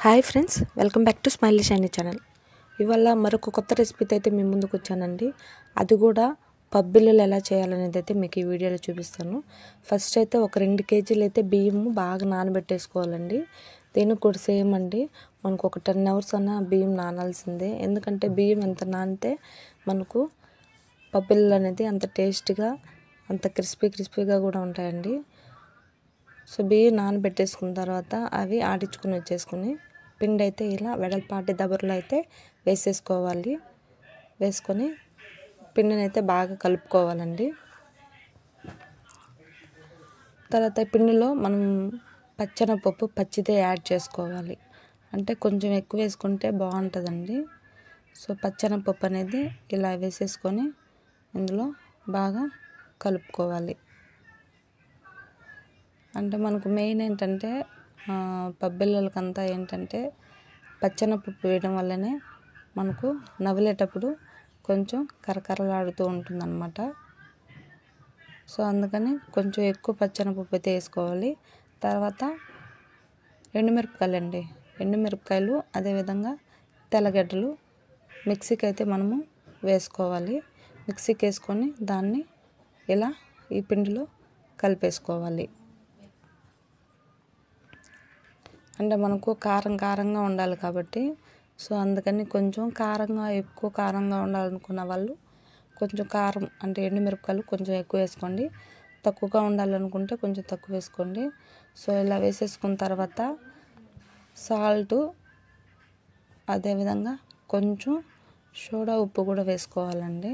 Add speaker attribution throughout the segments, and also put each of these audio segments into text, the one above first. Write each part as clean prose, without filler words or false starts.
Speaker 1: Hi friends, welcome back to smiley shiny channel. ఇవాళ మరొక కొత్త రెసిపీతో అయితే మీ ముందుకు వచ్చానండి. అది కూడా పబ్బిళ్ళలు ఎలా చేయాలనేది అయితే మీకు ఈ వీడియోలో చూపిస్తాను. ఫస్ట్ అయితే ఒక 2 కేజీలు అయితే బియ్యము బాగా నానబెట్టేసుకోవాలండి. దీనికి కూడా సేమ్ అండి, మనకు ఒక 10 అవర్స్ అన్న బియ్యం నానాల్సిందే. ఎందుకంటే బియ్యం ఎంత నానితే మనకు పబ్బిళ్ళలు అనేది అంత టేస్ట్గా, అంత క్రిస్పీగా కూడా ఉంటాయండి. సో బియ్యం నానబెట్టేసుకున్న తర్వాత అవి ఆడించుకుని వచ్చేసుకుని పిండి అయితే ఇలా వెడల్పాటి దబర్లో అయితే వేసేసుకోవాలి. వేసుకొని పిండిని అయితే బాగా కలుపుకోవాలండి. తర్వాత పిండిలో మనం పచ్చెనపప్పు పచ్చిదే యాడ్ చేసుకోవాలి. అంటే కొంచెం ఎక్కువ వేసుకుంటే బాగుంటుందండి. సో పచ్చెనపప్పు అనేది ఇలా వేసేసుకొని ఇందులో బాగా కలుపుకోవాలి. అంటే మనకు మెయిన్ ఏంటంటే పబ్బిళ్ళలకంతా ఏంటంటే పచ్చెనపప్పు వేయడం వల్లనే మనకు నవ్వులేటప్పుడు కొంచెం కరకరలాడుతూ ఉంటుందన్నమాట. సో అందుకని కొంచెం ఎక్కువ పచ్చెనపప్పు అయితే వేసుకోవాలి. తర్వాత ఎండుమిరపకాయలు అదేవిధంగా తెల్లగడ్డలు మిక్సీకి అయితే మనము వేసుకోవాలి. మిక్సీకి వేసుకొని దాన్ని ఇలా ఈ పిండిలో కలిపేసుకోవాలి. అంటే మనకు కారంగా ఉండాలి కాబట్టి, సో అందుకని కొంచెం ఎక్కువ కారంగా ఉండాలనుకున్న వాళ్ళు కొంచెం కారం అంటే ఎండుమిరపకాయలు కొంచెం ఎక్కువ వేసుకోండి. తక్కువగా ఉండాలనుకుంటే కొంచెం తక్కువ వేసుకోండి. సో ఇలా వేసేసుకున్న తర్వాత సాల్ట్, అదేవిధంగా కొంచెం సోడా ఉప్పు కూడా వేసుకోవాలండి.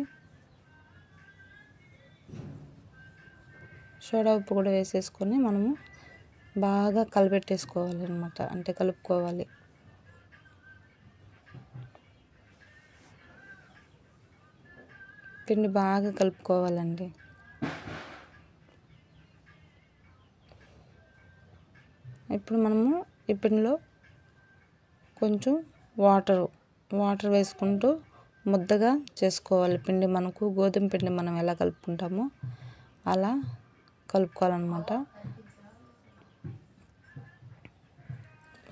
Speaker 1: సోడా ఉప్పు కూడా వేసేసుకొని మనము బాగా కలిపెట్టేసుకోవాలి అనమాట. అంటే కలుపుకోవాలి. పిండి బాగా కలుపుకోవాలండి. ఇప్పుడు మనము ఈ పిండిలో కొంచెం వాటర్ వేసుకుంటూ ముద్దగా చేసుకోవాలి. పిండి మనకు గోధుమ పిండి మనం ఎలా కలుపుకుంటామో అలా కలుపుకోవాలన్నమాట.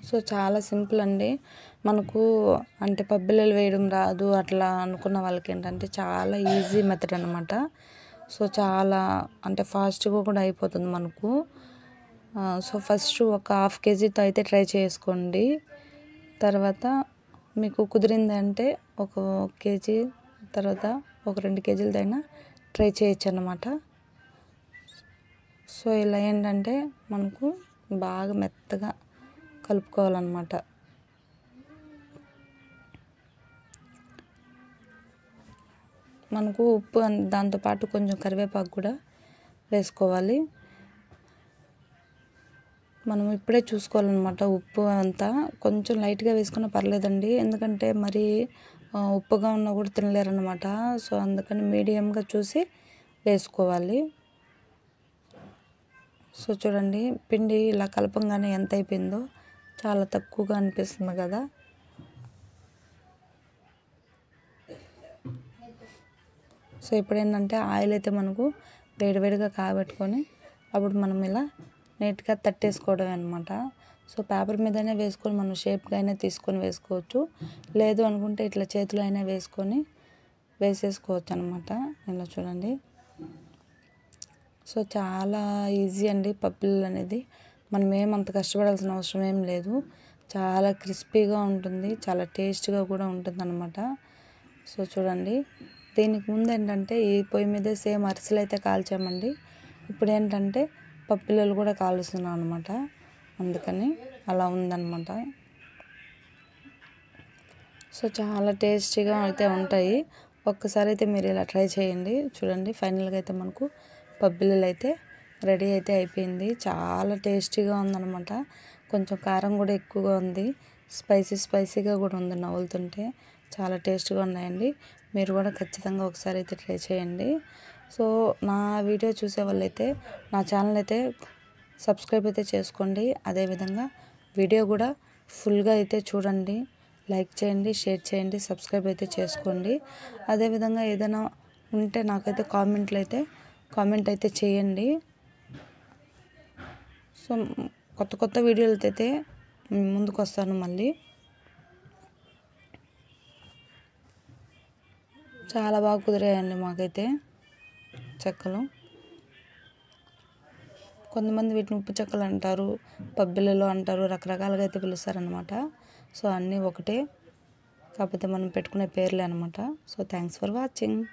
Speaker 1: సో చాలా సింపుల్ అండి. మనకు అంటే పబ్బిళ్ళలు వేయడం రాదు అట్లా అనుకున్న వాళ్ళకి ఏంటంటే చాలా ఈజీ మెథడ్ అనమాట. సో చాలా అంటే ఫాస్ట్గా కూడా అయిపోతుంది మనకు. సో ఫస్ట్ ఒక 1/2 కేజీతో అయితే ట్రై చేసుకోండి. తర్వాత మీకు కుదిరిందంటే ఒక కేజీ, తర్వాత ఒక 2 కేజీలదైనా ట్రై చేయొచ్చు అన్నమాట. సో ఇలా ఏంటంటే మనకు బాగా మెత్తగా కలుపుకోవాలన్నమాట. మనకు ఉప్పు దాంతోపాటు కొంచెం కరివేపాకు కూడా వేసుకోవాలి. మనం ఇప్పుడే చూసుకోవాలన్నమాట. ఉప్పు అంతా కొంచెం లైట్గా వేసుకున్నా పర్లేదండి, ఎందుకంటే మరి ఉప్పుగా ఉన్నా కూడా తినలేరన్నమాట. సో అందుకని మీడియంగా చూసి వేసుకోవాలి. సో చూడండి, పిండి ఇలా కలపంగానే ఎంత అయిపోయిందో, చాలా తక్కువగా అనిపిస్తుంది కదా. సో ఇప్పుడు ఏంటంటే ఆయిల్ అయితే మనకు వేడిగా కాబెట్టుకొని అప్పుడు మనం ఇలా నీట్గా తట్టేసుకోవడం అనమాట. సో పేపర్ మీదనే వేసుకొని మనం షేప్గా అయినా తీసుకొని వేసుకోవచ్చు, లేదు అనుకుంటే ఇట్లా చేతిలో అయినా వేసేసుకోవచ్చు అనమాట. ఇలా చూడండి. సో చాలా ఈజీ అండి పబ్బిళ్ళలు అనేది. మనం ఏమంత కష్టపడాల్సిన అవసరం ఏం లేదు. చాలా క్రిస్పీగా ఉంటుంది, చాలా టేస్ట్గా కూడా ఉంటుంది అనమాట. సో చూడండి, దీనికి ముందు ఏంటంటే ఈ పొయ్యి మీదే సేమ్ అరిసెలు అయితే కాల్చామండి. ఇప్పుడు ఏంటంటే పబ్బిళ్ళలు కూడా కాలుస్తున్నాం అనమాట. అందుకని అలా ఉందన్నమాట. సో చాలా టేస్టీగా అయితే ఉంటాయి. ఒక్కసారి అయితే మీరు ఇలా ట్రై చేయండి. చూడండి, ఫైనల్గా అయితే మనకు పబ్బిళ్ళలు అయితే రెడీ అయితే అయిపోయింది. చాలా టేస్టీగా ఉందన్నమాట. కొంచెం కారం కూడా ఎక్కువగా ఉంది, స్పైసీగా కూడా ఉంది. నవ్వులుతుంటే చాలా టేస్ట్గా ఉన్నాయండి. మీరు కూడా ఖచ్చితంగా ఒకసారి అయితే ట్రై చేయండి. సో నా వీడియో చూసే వాళ్ళైతే నా ఛానల్ అయితే సబ్స్క్రైబ్ అయితే చేసుకోండి. అదేవిధంగా వీడియో కూడా ఫుల్గా అయితే చూడండి, లైక్ చేయండి, షేర్ చేయండి, సబ్స్క్రైబ్ అయితే చేసుకోండి. అదేవిధంగా ఏదైనా ఉంటే నాకైతే కామెంట్ అయితే చేయండి. సో కొత్త వీడియోలతో అయితే ముందుకు వస్తాను మళ్ళీ. చాలా బాగా కుదిరాయండి మాకైతే చెక్కలు. కొంతమంది వీటిని ఉప్పు చెక్కలు అంటారు, పబ్బిళ్ళలు అంటారు, రకరకాలుగా అయితే పిలుస్తారనమాట. సో అన్నీ ఒకటే, కాకపోతే మనం పెట్టుకునే పేర్లే అనమాట. So thanks for watching.